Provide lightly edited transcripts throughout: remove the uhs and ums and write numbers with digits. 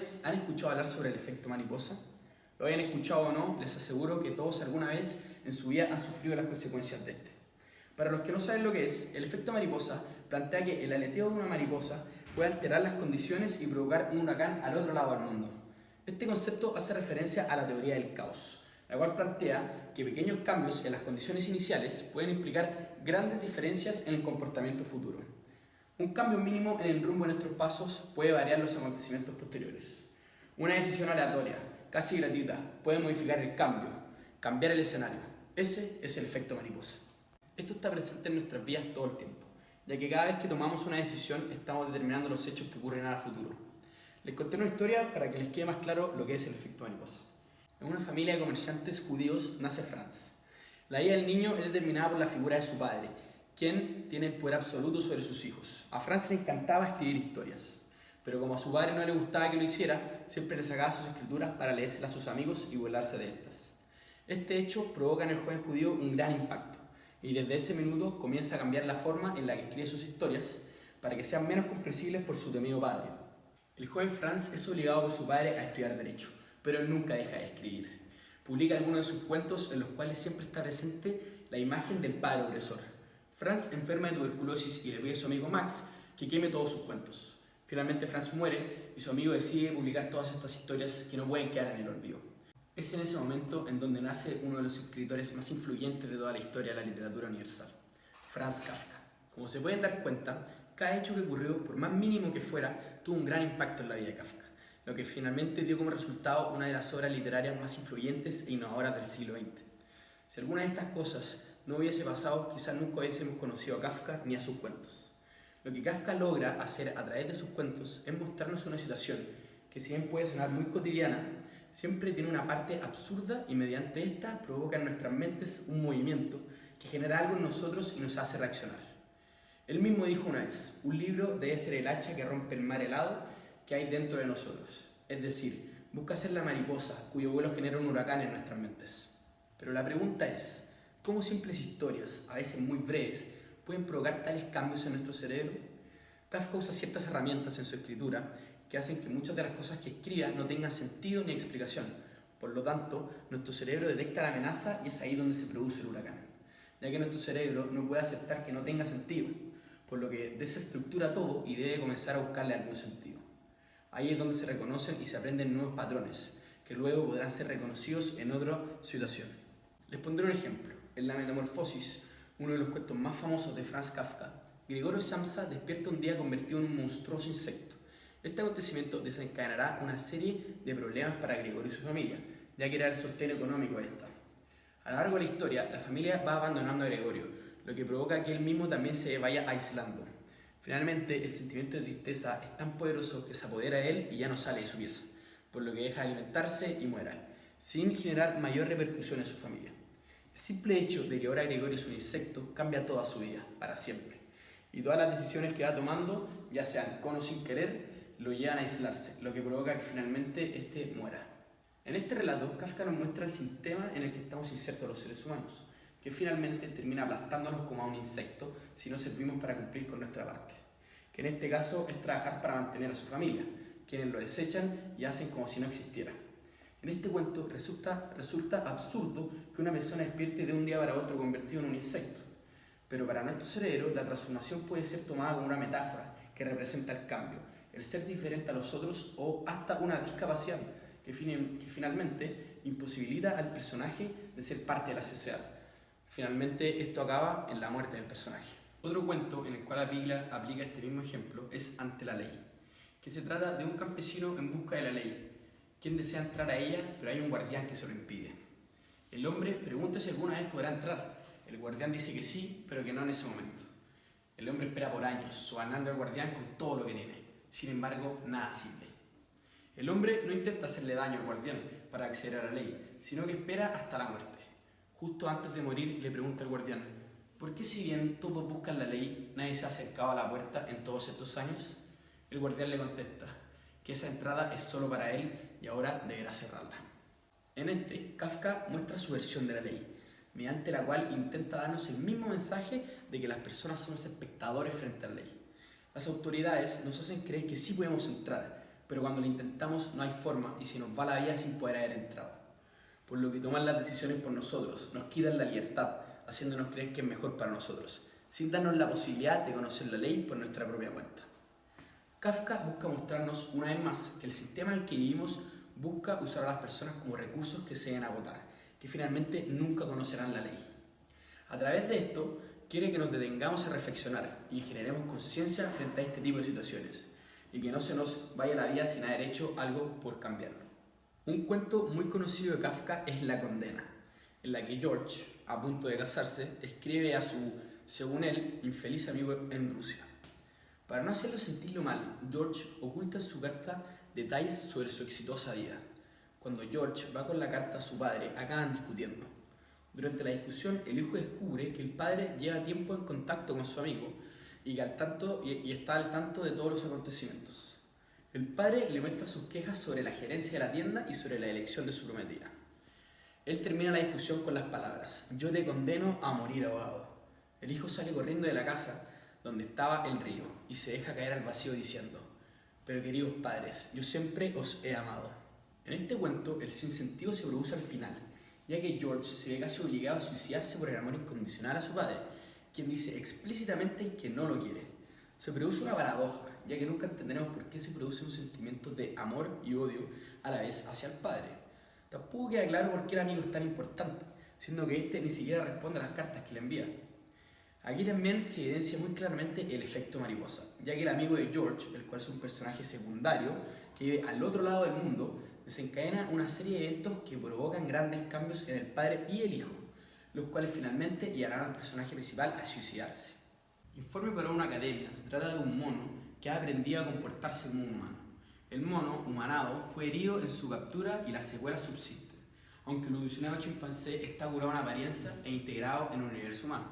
vez han escuchado hablar sobre el efecto mariposa? Lo hayan escuchado o no, les aseguro que todos alguna vez en su vida han sufrido las consecuencias de este. Para los que no saben lo que es, el efecto mariposa plantea que el aleteo de una mariposa puede alterar las condiciones y provocar un huracán al otro lado del mundo. Este concepto hace referencia a la teoría del caos, la cual plantea que pequeños cambios en las condiciones iniciales pueden implicar grandes diferencias en el comportamiento futuro. Un cambio mínimo en el rumbo de nuestros pasos puede variar los acontecimientos posteriores. Una decisión aleatoria, casi gratuita, puede modificar el cambio, cambiar el escenario. Ese es el efecto mariposa. Esto está presente en nuestras vidas todo el tiempo, ya que cada vez que tomamos una decisión estamos determinando los hechos que ocurren al futuro. Les conté una historia para que les quede más claro lo que es el efecto mariposa. En una familia de comerciantes judíos nace Franz. La vida del niño es determinada por la figura de su padre, quien tiene el poder absoluto sobre sus hijos. A Franz le encantaba escribir historias, pero como a su padre no le gustaba que lo hiciera, siempre le sacaba sus escrituras para leérselas a sus amigos y burlarse de estas. Este hecho provoca en el joven judío un gran impacto, y desde ese minuto comienza a cambiar la forma en la que escribe sus historias para que sean menos comprensibles por su temido padre. El joven Franz es obligado por su padre a estudiar Derecho, pero él nunca deja de escribir. Publica algunos de sus cuentos en los cuales siempre está presente la imagen del padre opresor. Franz enferma de tuberculosis y le pide a su amigo Max que queme todos sus cuentos. Finalmente Franz muere y su amigo decide publicar todas estas historias que no pueden quedar en el olvido. Es en ese momento en donde nace uno de los escritores más influyentes de toda la historia de la literatura universal, Franz Kafka. Como se pueden dar cuenta, cada hecho que ocurrió, por más mínimo que fuera, tuvo un gran impacto en la vida de Kafka, lo que finalmente dio como resultado una de las obras literarias más influyentes e innovadoras del siglo XX. Si alguna de estas cosas no hubiese pasado, quizás nunca hubiésemos conocido a Kafka ni a sus cuentos. Lo que Kafka logra hacer a través de sus cuentos es mostrarnos una situación que, si bien puede sonar muy cotidiana, siempre tiene una parte absurda y mediante esta provoca en nuestras mentes un movimiento que genera algo en nosotros y nos hace reaccionar. Él mismo dijo una vez: un libro debe ser el hacha que rompe el mar helado que hay dentro de nosotros. Es decir, busca ser la mariposa cuyo vuelo genera un huracán en nuestras mentes. Pero la pregunta es, ¿cómo simples historias, a veces muy breves, pueden provocar tales cambios en nuestro cerebro? Kafka usa ciertas herramientas en su escritura que hacen que muchas de las cosas que escriba no tengan sentido ni explicación. Por lo tanto, nuestro cerebro detecta la amenaza y es ahí donde se produce el huracán, ya que nuestro cerebro no puede aceptar que no tenga sentido, por lo que desestructura todo y debe comenzar a buscarle algún sentido. Ahí es donde se reconocen y se aprenden nuevos patrones, que luego podrán ser reconocidos en otra situación. Les pondré un ejemplo. En La Metamorfosis, uno de los cuentos más famosos de Franz Kafka, Gregorio Samsa despierta un día convertido en un monstruoso insecto. Este acontecimiento desencadenará una serie de problemas para Gregorio y su familia, ya que era el sostén económico de esta. A lo largo de la historia, la familia va abandonando a Gregorio, lo que provoca que él mismo también se vaya aislando. Finalmente, el sentimiento de tristeza es tan poderoso que se apodera de él y ya no sale de su pieza, por lo que deja de alimentarse y muere, sin generar mayor repercusión en su familia. El simple hecho de que ahora Gregorio es un insecto cambia toda su vida, para siempre. Y todas las decisiones que va tomando, ya sean con o sin querer, lo llevan a aislarse, lo que provoca que finalmente éste muera. En este relato, Kafka nos muestra el sistema en el que estamos insertos los seres humanos, que finalmente termina aplastándonos como a un insecto si no servimos para cumplir con nuestra parte, que en este caso es trabajar para mantener a su familia, quienes lo desechan y hacen como si no existiera. En este cuento resulta absurdo que una persona despierte de un día para otro convertido en un insecto, pero para nuestro cerebro la transformación puede ser tomada como una metáfora que representa el cambio, el ser diferente a los otros o hasta una discapacidad que finalmente imposibilita al personaje de ser parte de la sociedad. Finalmente esto acaba en la muerte del personaje. Otro cuento en el cual aplica este mismo ejemplo es Ante la ley, que se trata de un campesino en busca de la ley, quien desea entrar a ella, pero hay un guardián que se lo impide. El hombre pregunta si alguna vez podrá entrar. El guardián dice que sí, pero que no en ese momento. El hombre espera por años, sobornando al guardián con todo lo que tiene. Sin embargo, nada sirve. El hombre no intenta hacerle daño al guardián para acceder a la ley, sino que espera hasta la muerte. Justo antes de morir le pregunta al guardián: ¿por qué, si bien todos buscan la ley, nadie se ha acercado a la puerta en todos estos años? El guardián le contesta que esa entrada es solo para él y ahora deberá cerrarla. En este, Kafka muestra su versión de la ley, mediante la cual intenta darnos el mismo mensaje de que las personas somos espectadores frente a la ley. Las autoridades nos hacen creer que sí podemos entrar, pero cuando lo intentamos no hay forma y se nos va la vida sin poder haber entrado. Por lo que toman las decisiones por nosotros, nos quitan la libertad, haciéndonos creer que es mejor para nosotros, sin darnos la posibilidad de conocer la ley por nuestra propia cuenta. Kafka busca mostrarnos una vez más que el sistema en el que vivimos busca usar a las personas como recursos que se deben agotar, que finalmente nunca conocerán la ley. A través de esto, quiere que nos detengamos a reflexionar y generemos conciencia frente a este tipo de situaciones, y que no se nos vaya la vida sin haber hecho algo por cambiarlo. Un cuento muy conocido de Kafka es La condena, en la que George, a punto de casarse, escribe a su, según él, infeliz amigo en Rusia. Para no hacerlo sentirlo mal, George oculta en su carta detalles sobre su exitosa vida. Cuando George va con la carta a su padre, acaban discutiendo. Durante la discusión, el hijo descubre que el padre lleva tiempo en contacto con su amigo y está al tanto de todos los acontecimientos. El padre le muestra sus quejas sobre la gerencia de la tienda y sobre la elección de su prometida. Él termina la discusión con las palabras: "Yo te condeno a morir ahogado". El hijo sale corriendo de la casa donde estaba el río y se deja caer al vacío diciendo: "Pero queridos padres, yo siempre os he amado". En este cuento, el sinsentido se produce al final, ya que George se ve casi obligado a suicidarse por el amor incondicional a su padre, quien dice explícitamente que no lo quiere. Se produce una paradoja, ya que nunca entenderemos por qué se produce un sentimiento de amor y odio a la vez hacia el padre. Tampoco queda claro por qué el amigo es tan importante, siendo que éste ni siquiera responde a las cartas que le envía. Aquí también se evidencia muy claramente el efecto mariposa, ya que el amigo de George, el cual es un personaje secundario que vive al otro lado del mundo, desencadena una serie de eventos que provocan grandes cambios en el padre y el hijo, los cuales finalmente llevarán al personaje principal a suicidarse. Informe para una academia se trata de un mono que ha aprendido a comportarse como un humano. El mono, humanado, fue herido en su captura y las secuelas subsisten, aunque el ilusionado chimpancé está curado en apariencia e integrado en un universo humano.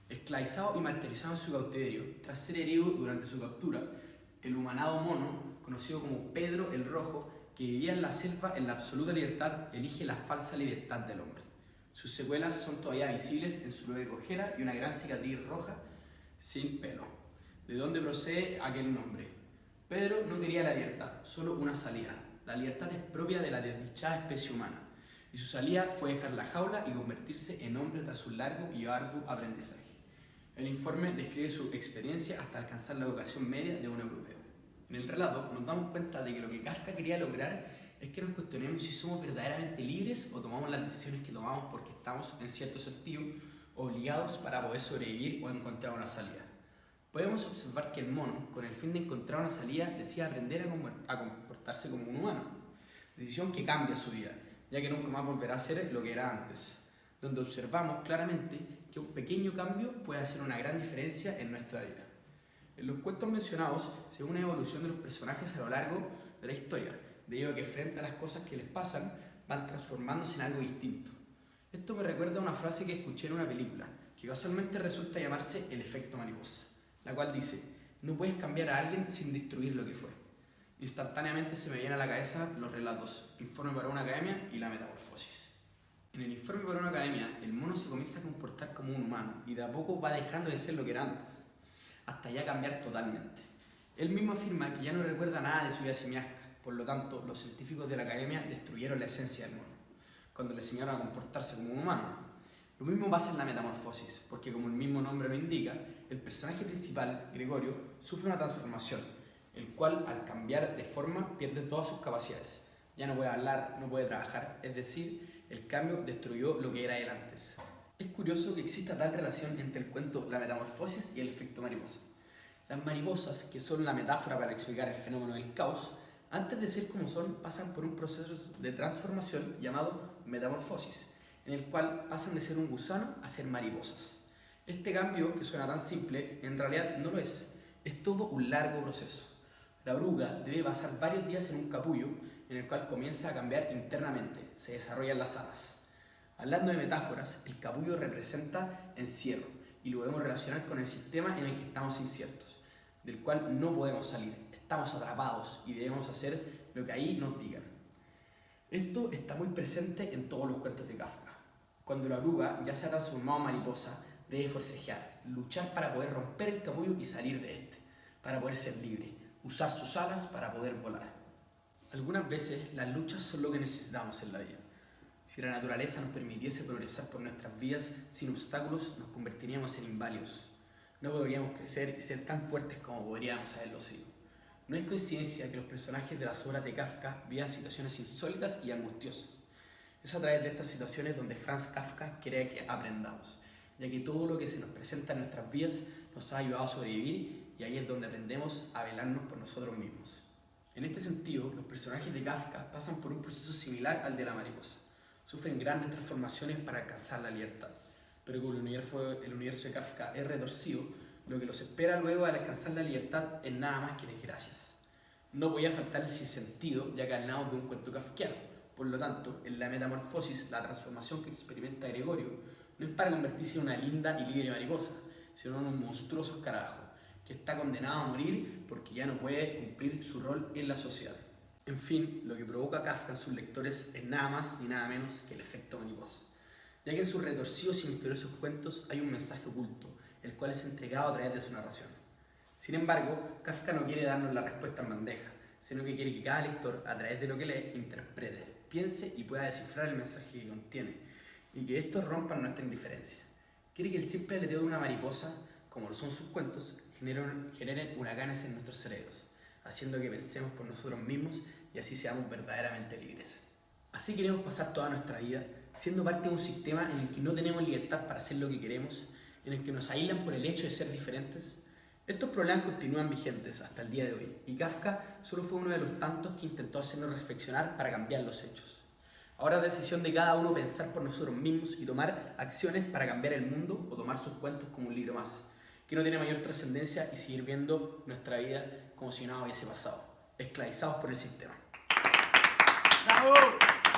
Esclavizado y martirizado en su cautiverio, tras ser herido durante su captura, el humanado mono, conocido como Pedro el Rojo, que vivía en la selva en la absoluta libertad, elige la falsa libertad del hombre. Sus secuelas son todavía visibles en su nueva cojera y una gran cicatriz roja sin pelo. ¿De dónde procede aquel nombre? Pedro no quería la libertad, solo una salida. La libertad es propia de la desdichada especie humana, y su salida fue dejar la jaula y convertirse en hombre tras un largo y arduo aprendizaje. El informe describe su experiencia hasta alcanzar la educación media de un europeo. En el relato nos damos cuenta de que lo que Kafka quería lograr es que nos cuestionemos si somos verdaderamente libres o tomamos las decisiones que tomamos porque estamos, en cierto sentido, obligados para poder sobrevivir o encontrar una salida. Podemos observar que el mono, con el fin de encontrar una salida, decide aprender a comportarse como un humano, decisión que cambia su vida, ya que nunca más volverá a ser lo que era antes, donde observamos claramente que un pequeño cambio puede hacer una gran diferencia en nuestra vida. En los cuentos mencionados se ve una evolución de los personajes a lo largo de la historia, debido a que frente a las cosas que les pasan, van transformándose en algo distinto. Esto me recuerda a una frase que escuché en una película, que casualmente resulta llamarse el efecto mariposa, la cual dice: "No puedes cambiar a alguien sin destruir lo que fue". Instantáneamente se me vienen a la cabeza los relatos Informe para una academia y La metamorfosis. En el Informe para una academia, el mono se comienza a comportar como un humano y de a poco va dejando de ser lo que era antes, hasta ya cambiar totalmente. Él mismo afirma que ya no recuerda nada de su vida simiesca, por lo tanto, los científicos de la academia destruyeron la esencia del mono, cuando le enseñaron a comportarse como un humano. Lo mismo pasa en La metamorfosis, porque como el mismo nombre lo indica, el personaje principal, Gregorio, sufre una transformación, el cual al cambiar de forma pierde todas sus capacidades. Ya no puede hablar, no puede trabajar, es decir, el cambio destruyó lo que era él antes. Es curioso que exista tal relación entre el cuento La metamorfosis y el efecto mariposa. Las mariposas, que son la metáfora para explicar el fenómeno del caos, antes de ser como son, pasan por un proceso de transformación llamado metamorfosis, en el cual pasan de ser un gusano a ser mariposas. Este cambio, que suena tan simple, en realidad no lo es todo un largo proceso. La oruga debe pasar varios días en un capullo, en el cual comienza a cambiar internamente, se desarrollan las alas. Hablando de metáforas, el capullo representa encierro, y lo podemos relacionar con el sistema en el que estamos inciertos, del cual no podemos salir, estamos atrapados y debemos hacer lo que ahí nos digan. Esto está muy presente en todos los cuentos de Kafka. Cuando la oruga ya se ha transformado en mariposa, debe forcejear, luchar para poder romper el capullo y salir de este, para poder ser libre, usar sus alas para poder volar. Algunas veces las luchas son lo que necesitamos en la vida. Si la naturaleza nos permitiese progresar por nuestras vidas sin obstáculos, nos convertiríamos en inválidos. No podríamos crecer y ser tan fuertes como podríamos haberlo sido. No es coincidencia que los personajes de las obras de Kafka vivan situaciones insólitas y angustiosas. Es a través de estas situaciones donde Franz Kafka quiere que aprendamos, ya que todo lo que se nos presenta en nuestras vidas nos ha ayudado a sobrevivir y ahí es donde aprendemos a velarnos por nosotros mismos. En este sentido, los personajes de Kafka pasan por un proceso similar al de la mariposa. Sufren grandes transformaciones para alcanzar la libertad, pero como el universo de Kafka es retorcido, lo que los espera luego al alcanzar la libertad es nada más que desgracias. No podía faltar el sinsentido, ya que al lado de un cuento kafkiano. Por lo tanto, en la metamorfosis, la transformación que experimenta Gregorio no es para convertirse en una linda y libre mariposa, sino en un monstruoso escarabajo, que está condenado a morir porque ya no puede cumplir su rol en la sociedad. En fin, lo que provoca Kafka en sus lectores es nada más ni nada menos que el efecto mariposa, ya que en sus retorcidos y misteriosos cuentos hay un mensaje oculto, el cual es entregado a través de su narración. Sin embargo, Kafka no quiere darnos la respuesta en bandeja, sino que quiere que cada lector, a través de lo que lee, interprete, piense y pueda descifrar el mensaje que contiene, y que estos rompan nuestra indiferencia. Quiere que el simple aleteo de una mariposa, como lo son sus cuentos, generen huracanes en nuestros cerebros, haciendo que pensemos por nosotros mismos y así seamos verdaderamente libres. Así queremos pasar toda nuestra vida, siendo parte de un sistema en el que no tenemos libertad para hacer lo que queremos, en el que nos aíslan por el hecho de ser diferentes. Estos problemas continúan vigentes hasta el día de hoy, y Kafka solo fue uno de los tantos que intentó hacernos reflexionar para cambiar los hechos. Ahora es decisión de cada uno pensar por nosotros mismos y tomar acciones para cambiar el mundo o tomar sus cuentos como un libro más, que no tiene mayor trascendencia y seguir viendo nuestra vida como si nada hubiese pasado, esclavizados por el sistema. ¡Bravo!